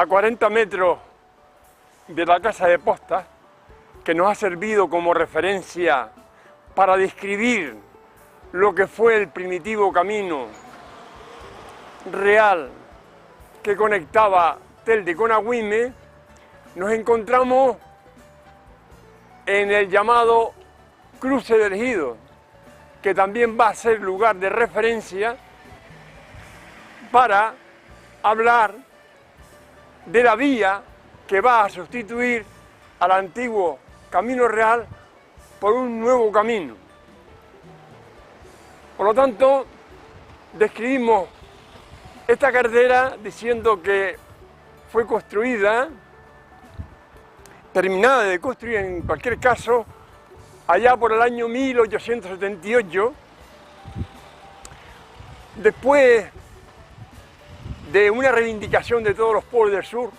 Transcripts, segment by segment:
a 40 metros de la casa de posta, que nos ha servido como referencia para describir lo que fue el primitivo camino real que conectaba Telde con Agüime, nos encontramos en el llamado Cruce del Ejido, que también va a ser lugar de referencia para hablar de la vía que va a sustituir al antiguo Camino Real por un nuevo camino. Por lo tanto, describimos esta carretera diciendo que fue construida, terminada de construir en cualquier caso, allá por el año 1878, después de una reivindicación de todos los pueblos del sur,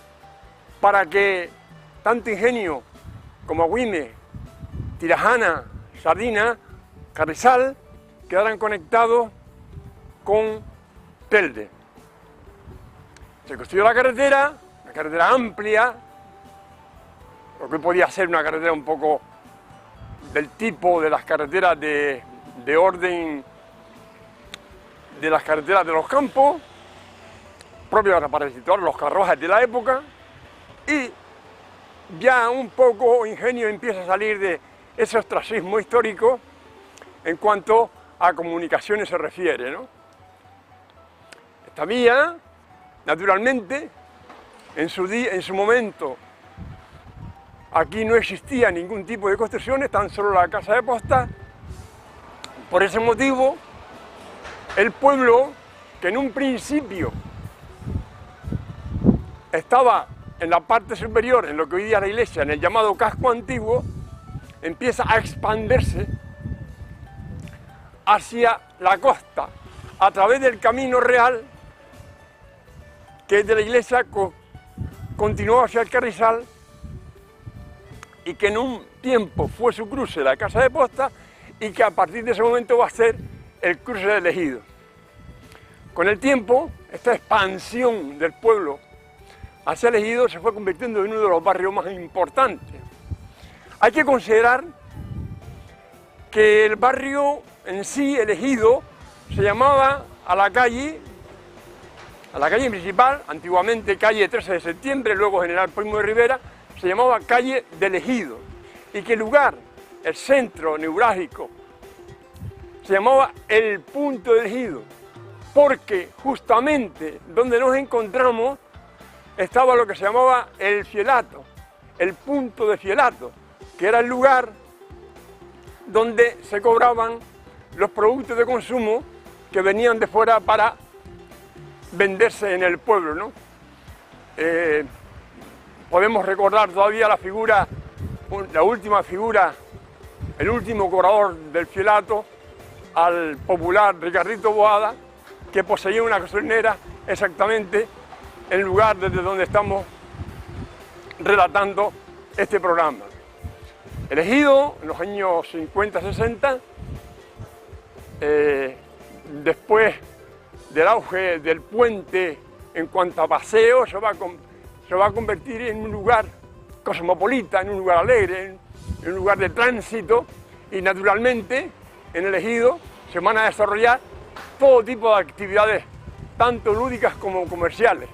para que tanto Ingenio como Agüime, Tirajana, Sardina, Carrizal, quedaran conectados con Telde. Se construyó la carretera, una carretera amplia, lo que podía ser una carretera un poco del tipo de las carreteras de orden de las carreteras de los campos, propias para situar los carruajes de la época, y ya un poco Ingenio empieza a salir de ese ostracismo histórico en cuanto a comunicaciones se refiere, ¿no? Esta vía, naturalmente, en su momento, aquí no existía ningún tipo de construcciones, tan solo la casa de posta. Por ese motivo, el pueblo, que en un principio estaba en la parte superior, en lo que hoy día es la iglesia, en el llamado casco antiguo, empieza a expandirse hacia la costa, a través del Camino Real, que es de la iglesia, continuó hacia el Carrizal, y que en un tiempo fue su cruce de la casa de posta, y que a partir de ese momento va a ser el cruce del Ejido. Con el tiempo, esta expansión del pueblo hacia el Ejido se fue convirtiendo en uno de los barrios más importantes. Hay que considerar que el barrio en sí, el Ejido, se llamaba a la calle principal, antiguamente calle 13 de septiembre, luego General Primo de Rivera, se llamaba calle del Ejido, y que el lugar, el centro neurálgico, se llamaba el punto del Ejido, porque justamente donde nos encontramos estaba lo que se llamaba el fielato, el punto de fielato, que era el lugar donde se cobraban los productos de consumo que venían de fuera para venderse en el pueblo, ¿no? Podemos recordar todavía la figura, la última figura, el último cobrador del fielato, al popular Ricardito Boada, que poseía una gasolinera exactamente en el lugar desde donde estamos relatando este programa. El Ejido, en los años 50-60, después del auge del puente en cuanto a paseo, se va a convertir en un lugar cosmopolita, en un lugar alegre, en un lugar de tránsito, y naturalmente en el Ejido se van a desarrollar todo tipo de actividades, tanto lúdicas como comerciales,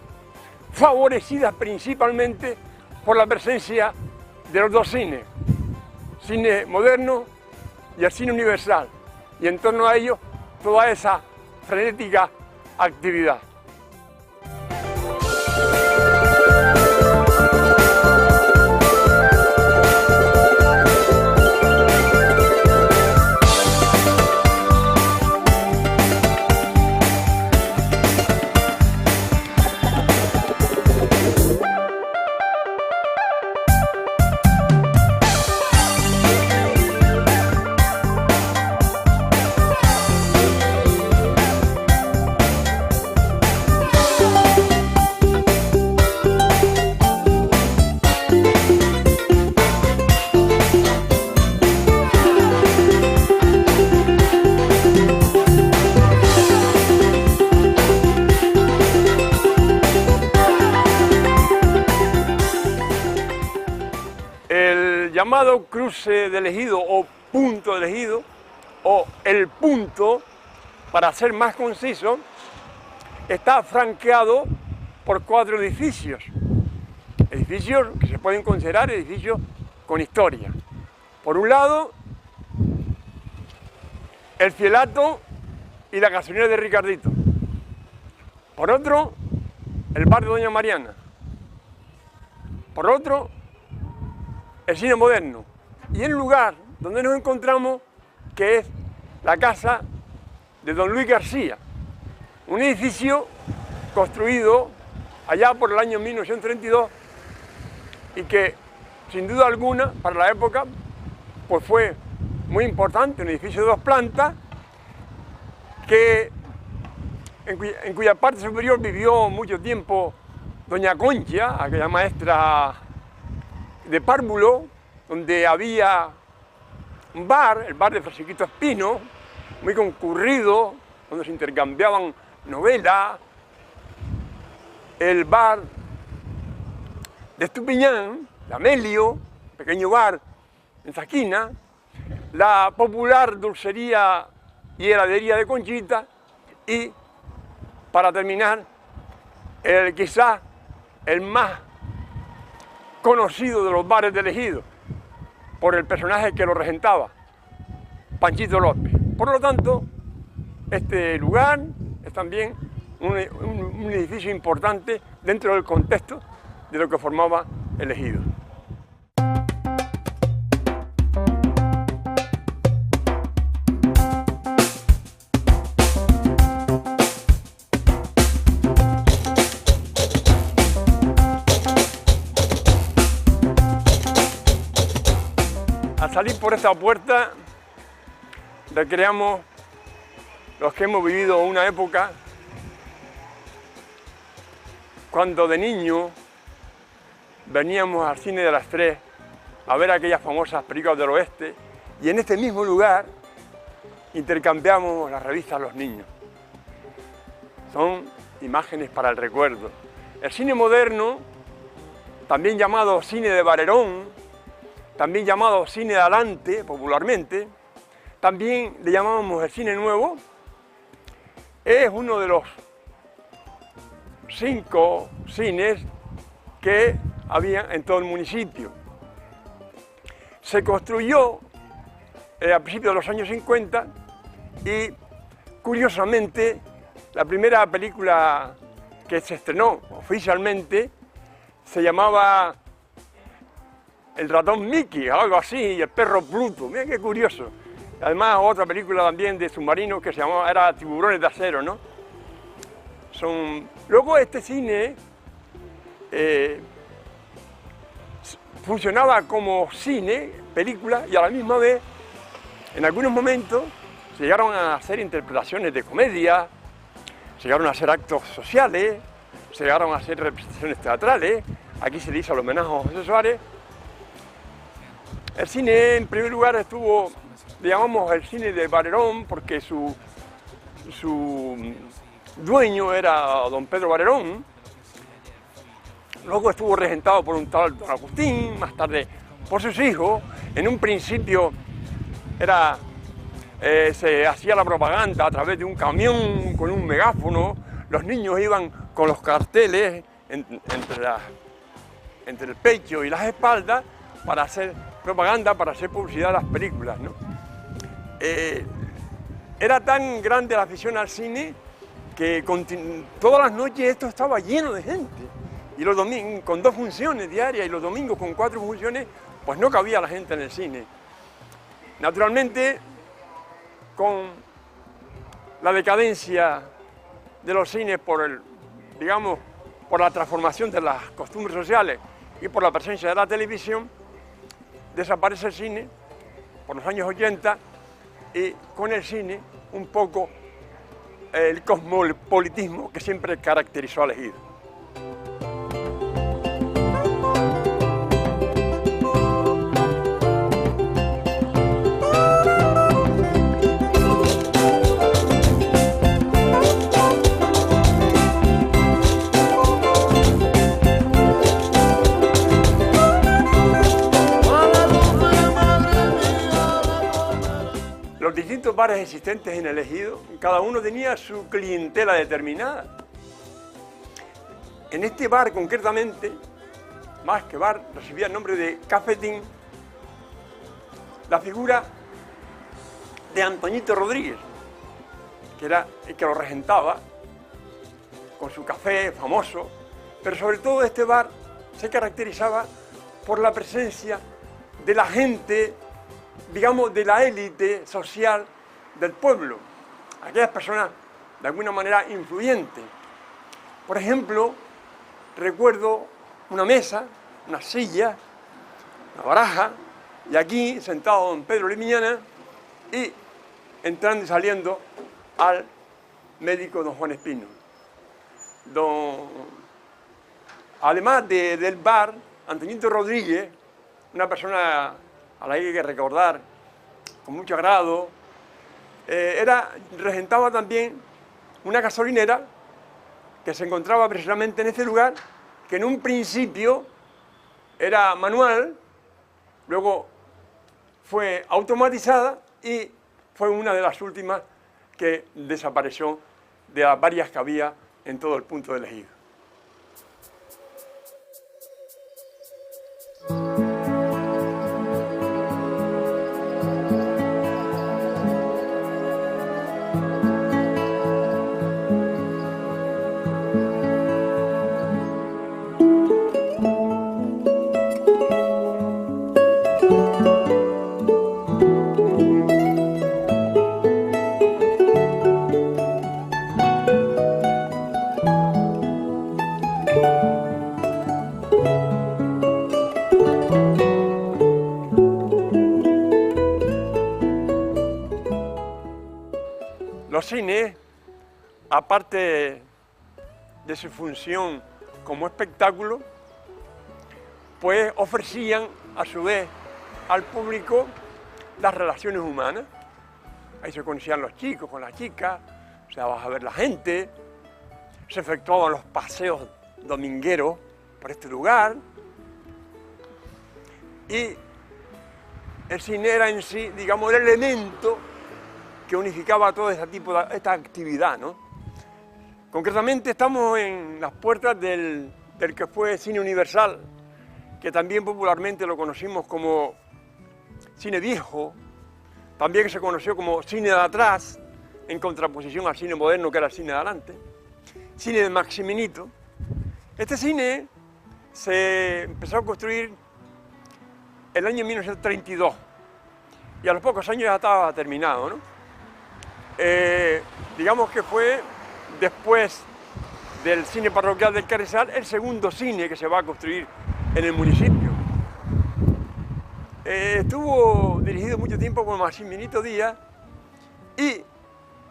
favorecidas principalmente por la presencia de los dos cines, cine moderno y el cine universal, y en torno a ello toda esa frenética actividad. llamado cruce del Ejido o punto del Ejido, o el punto, para ser más conciso, está franqueado por 4 edificios. Edificios que se pueden considerar edificios con historia. Por un lado, el Fielato y la gasolinera de Ricardito. Por otro, el bar de Doña Mariana. Por otro, el cine moderno. Y el lugar donde nos encontramos, que es la casa de don Luis García, un edificio construido allá por el año 1932 y que, sin duda alguna, para la época, pues fue muy importante, un edificio de 2 plantas, en cuya parte superior vivió mucho tiempo doña Concha, aquella maestra de párvulo, donde había un bar, el bar de Francisquito Espino, muy concurrido, donde se intercambiaban novelas, el bar de Estupiñán, de Amelio, pequeño bar en esa esquina, la popular dulcería y heladería de Conchita y, para terminar, quizás el más conocido de los bares del Ejido, por el personaje que lo regentaba, Panchito López. Por lo tanto, este lugar es también un edificio importante dentro del contexto de lo que formaba el Ejido. Al salir por esta puerta, recreamos los que hemos vivido una época cuando de niño veníamos al cine de las 3 a ver aquellas famosas películas del oeste y en este mismo lugar intercambiamos las revistas Los Niños. Son imágenes para el recuerdo. El cine moderno, también llamado cine de Varerón, también llamado cine de Alante popularmente, también le llamamos el cine nuevo, es uno de los 5 cines que había en todo el municipio. Se construyó a principios de los años 50 y, curiosamente, la primera película que se estrenó oficialmente se llamaba El ratón Mickey, algo así, y el perro Pluto. Mira qué curioso. Además, otra película también de submarinos que se llamaba, era Tiburones de Acero, ¿no? Luego este cine funcionaba como cine, película, y a la misma vez, en algunos momentos, se llegaron a hacer interpretaciones de comedia, se llegaron a hacer actos sociales, se llegaron a hacer representaciones teatrales. Aquí se le hizo el homenaje a José Suárez. El cine, en primer lugar, estuvo, llamamos el cine de Varerón, porque su dueño era don Pedro Varerón. Luego estuvo regentado por un tal don Agustín, más tarde por sus hijos. En un principio se hacía la propaganda a través de un camión con un megáfono. Los niños iban con los carteles entre el pecho y las espaldas para hacer propaganda, para hacer publicidad de las películas, ¿no? Era tan grande la afición al cine que todas las noches esto estaba lleno de gente. Y los domingos, con 2 funciones diarias y los domingos con 4 funciones, pues no cabía la gente en el cine. Naturalmente, con la decadencia de los cines por la transformación de las costumbres sociales y por la presencia de la televisión, desaparece el cine por los años 80 y con el cine un poco el cosmopolitismo que siempre caracterizó al Ejido. bares existentes en el ejido, cada uno tenía su clientela determinada. En este bar concretamente, más que bar, recibía el nombre de cafetín, la figura de Antoñito Rodríguez, que era el que lo regentaba, con su café famoso, pero sobre todo este bar se caracterizaba por la presencia de la gente, digamos, de la élite social del pueblo, aquellas personas de alguna manera influyentes. Por ejemplo, recuerdo una mesa, una silla, una baraja, y aquí sentado don Pedro Limiñana y entrando y saliendo al médico don Juan Espino. Además del bar, Antoñito Rodríguez, una persona a la que hay que recordar con mucho agrado, regentaba también una gasolinera que se encontraba precisamente en este lugar, que en un principio era manual, luego fue automatizada y fue una de las últimas que desapareció de las varias que había en todo el punto del ejido. Los cines, aparte de su función como espectáculo, pues ofrecían a su vez al público las relaciones humanas. Ahí se conocían los chicos con las chicas, se daba a ver la gente, se efectuaban los paseos domingueros por este lugar y el cine era en sí, digamos, el elemento que unificaba todo esta actividad, ¿no? Concretamente estamos en las puertas del que fue Cine Universal, que también popularmente lo conocimos como cine viejo, también se conoció como cine de atrás, en contraposición al cine moderno que era el cine de adelante, cine de Maximinito. Este cine se empezó a construir el año 1932 y a los pocos años ya estaba terminado, ¿no? Digamos que fue después del cine parroquial del Carrizal el segundo cine que se va a construir en el municipio. Estuvo dirigido mucho tiempo por Maximilito Díaz y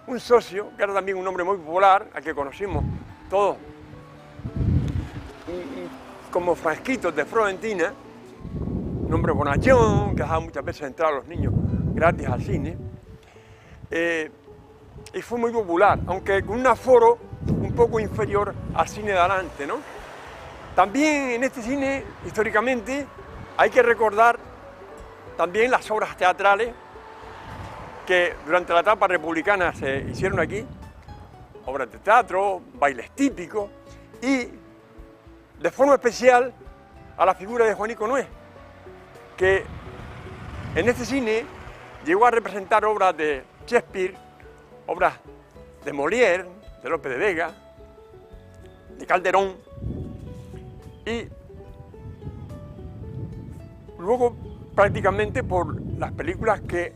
un socio, que era también un hombre muy popular, al que conocimos todos como Frasquitos de Florentina, un hombre bonachón, que dejaba muchas veces entrar a los niños gratis al cine. Y fue muy popular, aunque con un aforo un poco inferior al cine de adelante, ¿no? También en este cine, históricamente, hay que recordar también las obras teatrales que durante la etapa republicana se hicieron aquí, obras de teatro, bailes típicos y, de forma especial, a la figura de Juanico Nuez, que en este cine llegó a representar obras de Shakespeare, obras de Molière, de Lope de Vega, de Calderón, y luego prácticamente por las películas que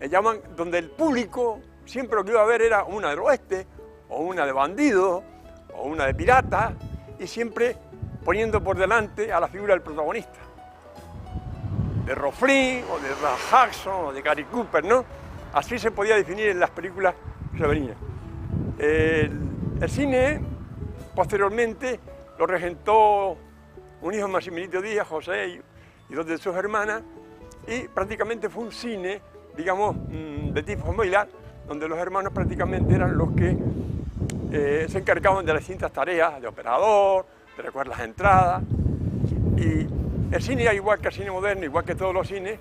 llaman, donde el público siempre lo que iba a ver era una del oeste, o una de bandidos, o una de piratas, y siempre poniendo por delante a la figura del protagonista, de Rofflin, o de Ralph Jackson, o de Gary Cooper, ¿no? Así se podía definir en las películas severinas. El cine, posteriormente, lo regentó un hijo de Maximilito Díaz, José, y dos de sus hermanas, y prácticamente fue un cine, digamos, de tipo familiar, donde los hermanos prácticamente eran los que se encargaban de las distintas tareas, de operador, de recoger las entradas, y el cine, igual que el cine moderno, igual que todos los cines,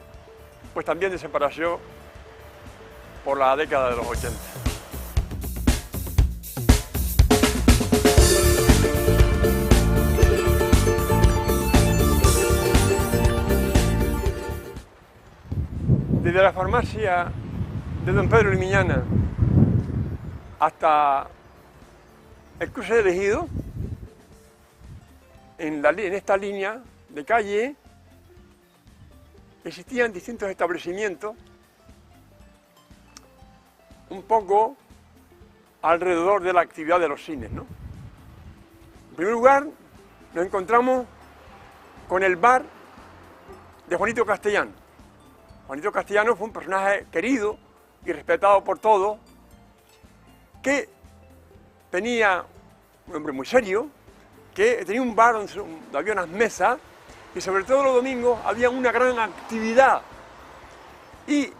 pues también desapareció por la década de los 80. Desde la farmacia de don Pedro Limiñana hasta el cruce del Ejido, en esta línea de calle existían distintos establecimientos un poco alrededor de la actividad de los cines, ¿no? En primer lugar, nos encontramos con el bar de Juanito Castellano. Juanito Castellano fue un personaje querido y respetado por todos, que tenía un hombre muy serio, que tenía un bar donde había unas mesas y sobre todo los domingos había una gran actividad. Y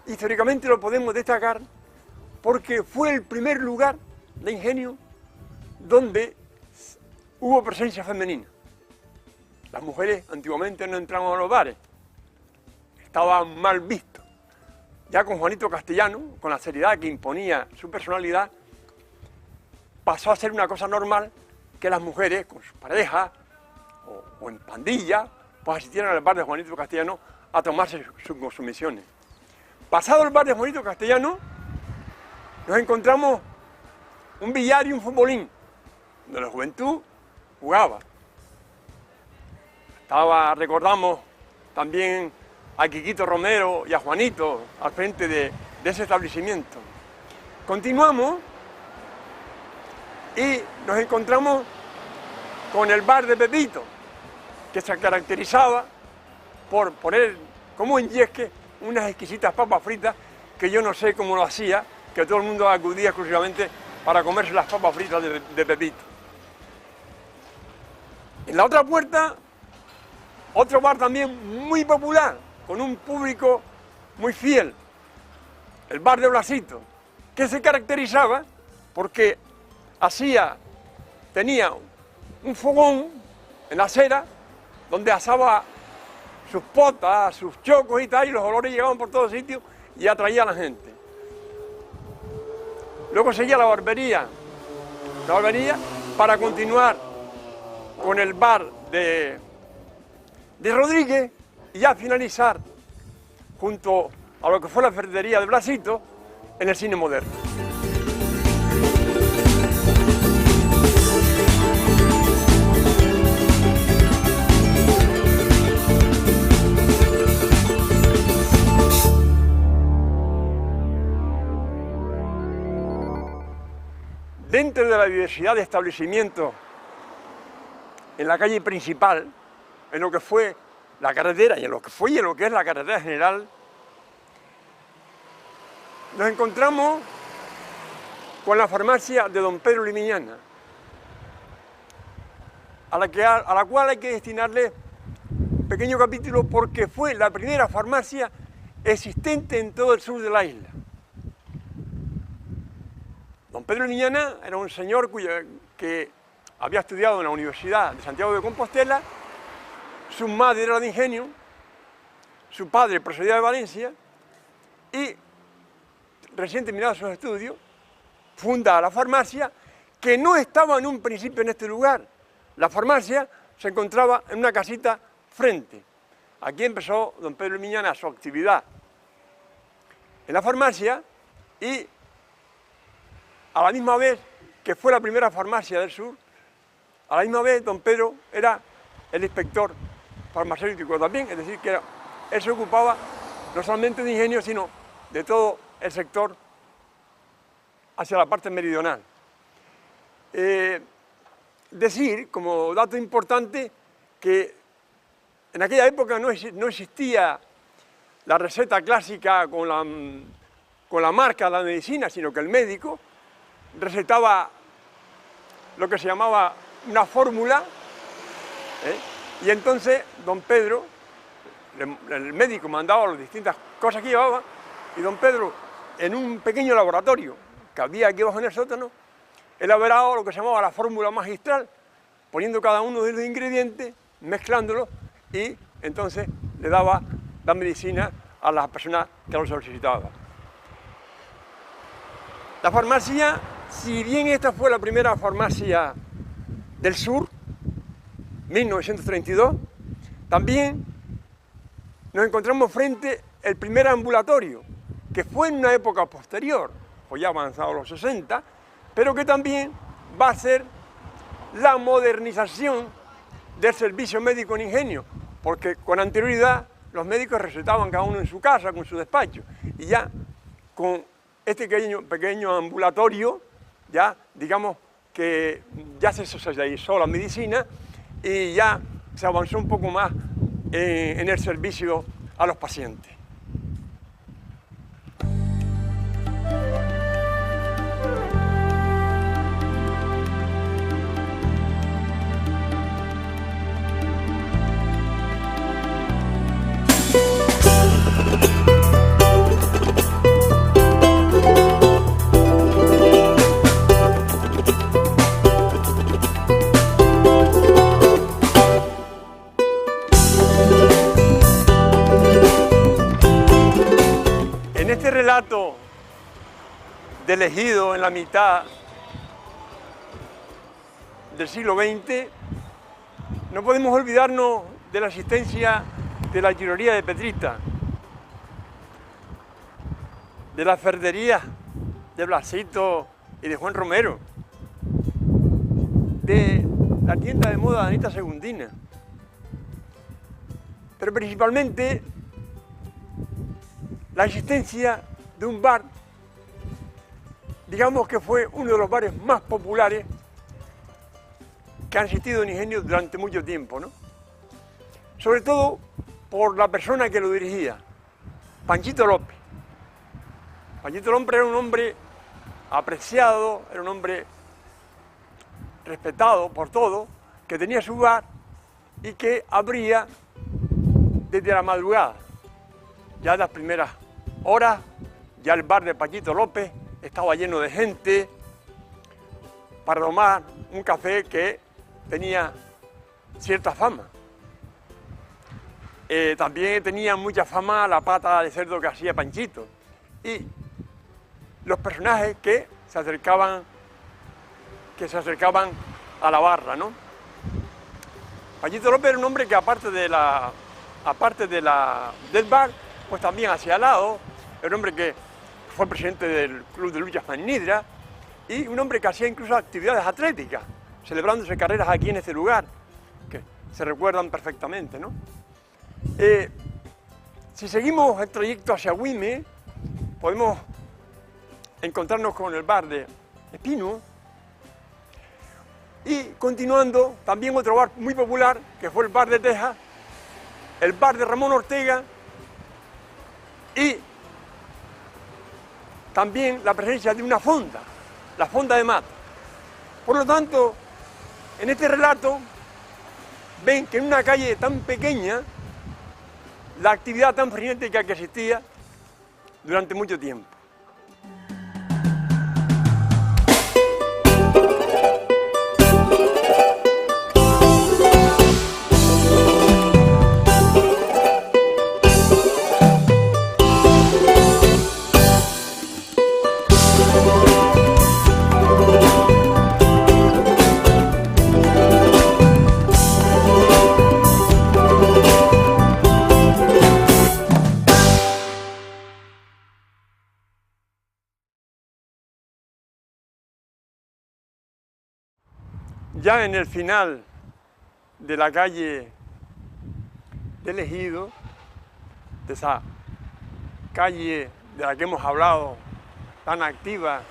históricamente lo podemos destacar porque fue el primer lugar de Ingenio donde hubo presencia femenina. Las mujeres antiguamente no entraban a los bares, estaban mal vistos. Ya con Juanito Castellano, con la seriedad que imponía su personalidad, pasó a ser una cosa normal que las mujeres con sus parejas o en pandilla pues asistieran al bar de Juanito Castellano a tomarse sus consumiciones. Pasado el bar de Juanito Castellano, nos encontramos un billar y un futbolín, donde la juventud jugaba. Recordamos también a Quiquito Romero y a Juanito al frente de ese establecimiento. Continuamos y nos encontramos con el bar de Pepito, que se caracterizaba por poner como en Yesque unas exquisitas papas fritas que yo no sé cómo lo hacía, que todo el mundo acudía exclusivamente para comerse las papas fritas de Pepito. En la otra puerta, otro bar también muy popular, con un público muy fiel, el bar de Blasito, que se caracterizaba porque tenía un fogón en la acera donde asaba sus potas, sus chocos y tal, y los olores llegaban por todos sitios y atraía a la gente. Luego seguía la barbería para continuar con el bar de Rodríguez y ya finalizar junto a lo que fue la ferretería de Blasito en el cine moderno. Dentro de la diversidad de establecimientos en la calle principal, en lo que fue la carretera y en lo que es la carretera general, nos encontramos con la farmacia de don Pedro Limiñana, a la cual hay que destinarle un pequeño capítulo porque fue la primera farmacia existente en todo el sur de la isla. Don Pedro Limiñana era un señor que había estudiado en la Universidad de Santiago de Compostela, su madre era de Ingenio, su padre procedía de Valencia y recién terminados sus estudios, funda la farmacia que no estaba en un principio en este lugar. La farmacia se encontraba en una casita frente. Aquí empezó don Pedro Limiñana su actividad en la farmacia y a la misma vez que fue la primera farmacia del sur, a la misma vez don Pedro era el inspector farmacéutico también, es decir, que él se ocupaba no solamente de Ingenio, sino de todo el sector hacia la parte meridional. Decir, como dato importante, que en aquella época no existía la receta clásica con la marca de la medicina, sino que el médico recetaba lo que se llamaba una fórmula, y entonces don Pedro, el médico mandaba las distintas cosas que llevaba, y don Pedro, en un pequeño laboratorio que había aquí abajo en el sótano, elaboraba lo que se llamaba la fórmula magistral, poniendo cada uno de los ingredientes, mezclándolos, y entonces le daba la medicina a las personas que lo solicitaban. La farmacia, si bien esta fue la primera farmacia del sur, 1932, también nos encontramos frente al primer ambulatorio, que fue en una época posterior, o ya avanzados los 60, pero que también va a ser la modernización del servicio médico en Ingenio, porque con anterioridad los médicos recetaban cada uno en su casa, con su despacho, y ya con este pequeño ambulatorio, ya digamos que ya se socializó la medicina y ya se avanzó un poco más en el servicio a los pacientes. En este relato del Ejido en la mitad del siglo XX, no podemos olvidarnos de la existencia de la giroría de Petrita, de las ferrerías de Blasito y de Juan Romero, de la tienda de moda de Anita Segundina, pero principalmente la existencia de un bar, digamos que fue uno de los bares más populares que han existido en Ingenio durante mucho tiempo, ¿no? Sobre todo por la persona que lo dirigía, Panchito López. Panchito López era un hombre apreciado, era un hombre respetado por todos, que tenía su bar y que abría desde la madrugada. Ya en las primeras horas, ya el bar de Panchito López estaba lleno de gente para tomar un café que tenía cierta fama. También tenía mucha fama la pata de cerdo que hacía Panchito y los personajes que se acercaban a la barra, ¿no? Panchito López era un hombre que aparte del bar, pues también hacía helado. Era un hombre que fue presidente del Club de Lucha Magnidra y un hombre que hacía incluso actividades atléticas, celebrándose carreras aquí en este lugar, que se recuerdan perfectamente, ¿no? Si seguimos el trayecto hacia Güime, podemos encontrarnos con el bar de Espino y continuando también otro bar muy popular, que fue el bar de Tejas, el bar de Ramón Ortega y también la presencia de una fonda, la fonda de Mata. Por lo tanto, en este relato ven que en una calle tan pequeña, la actividad tan frenética que existía durante mucho tiempo. Ya en el final de la calle del Ejido, de esa calle de la que hemos hablado, tan activa,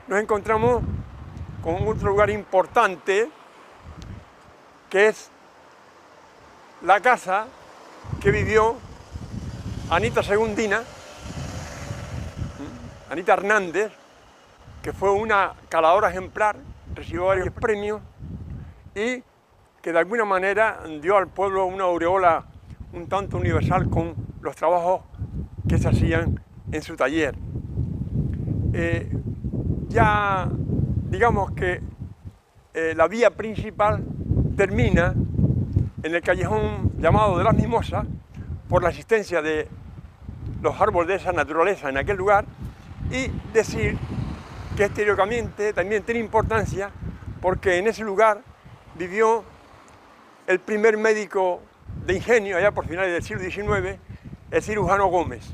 nos encontramos con otro lugar importante, que es la casa que vivió Anita Segundina, Anita Hernández, que fue una caladora ejemplar, recibió varios premios y que de alguna manera dio al pueblo una aureola un tanto universal con los trabajos que se hacían en su taller. Ya digamos que la vía principal termina en el callejón llamado de las Mimosas por la existencia de los árboles de esa naturaleza en aquel lugar y decir que históricamente también tiene importancia porque en ese lugar vivió el primer médico de ingenio, allá por finales del siglo XIX, el cirujano Gómez.